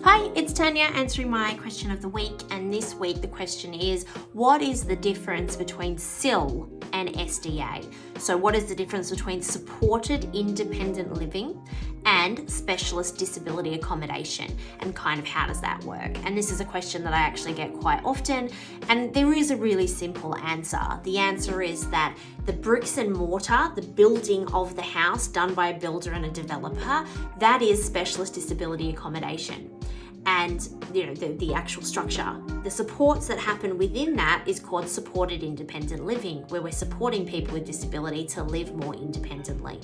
Hi, it's Tania answering my question of the week, and this week the question is, what is the difference between SIL and SDA? So what is the difference between supported independent living and specialist disability accommodation, and kind of how does that work? And this is a question that I actually get quite often, and there is a really simple answer. The answer is that the bricks and mortar, the building of the house done by a builder and a developer, that is specialist disability accommodation. And the actual structure, the supports that happen within that is called supported independent living, where we're supporting people with disability to live more independently.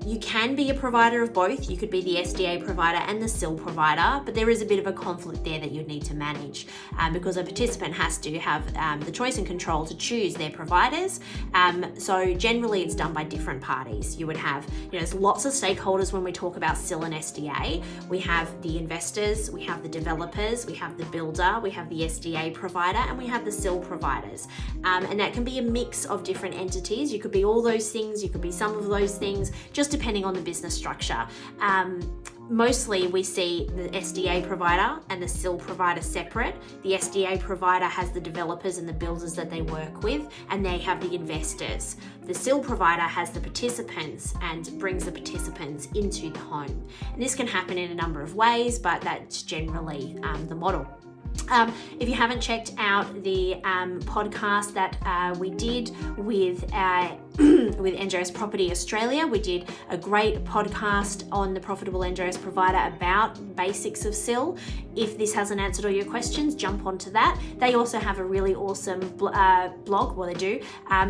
You can be a provider of both. You could be the SDA provider and the SIL provider, but there is a bit of a conflict there that you'd need to manage because a participant has to have the choice and control to choose their providers. So generally it's done by different parties. You would have, there's lots of stakeholders when we talk about SIL and SDA. We have the investors, we have the developers, we have the builder, we have the SDA provider, and we have the SIL providers. And that can be a mix of different entities. You could be all those things, you could be some of those things, just depending on the business structure. Mostly we see the SDA provider and the SIL provider separate. The SDA provider has the developers and the builders that they work with, and they have the investors. The SIL provider has the participants and brings the participants into the home. And this can happen in a number of ways, but that's generally the model. If you haven't checked out the podcast that we did with NJS Property Australia, we did a great podcast on the profitable NJS provider about basics of SIL. If this hasn't answered all your questions, jump onto that. They also have a really awesome blog. Well, they do.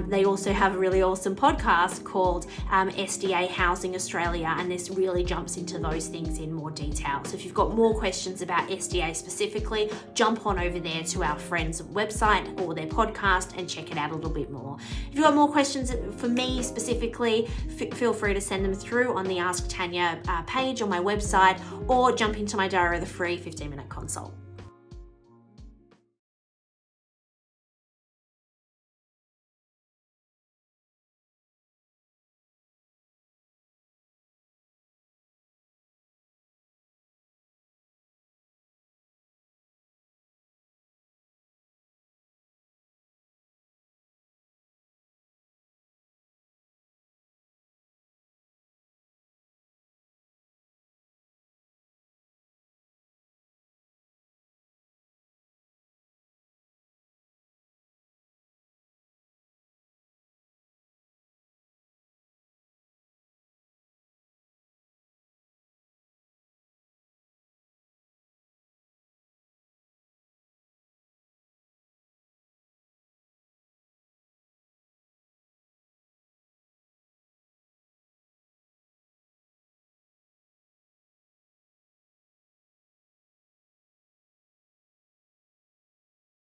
They also have a really awesome podcast called SDA Housing Australia, and this really jumps into those things in more detail. So if you've got more questions about SDA specifically, jump on over there to our friends' website or their podcast and check it out a little bit more. If you've got more questions for me specifically, feel free to send them through on the Ask Tania page on my website, or jump into my diary with a free 15-minute consult.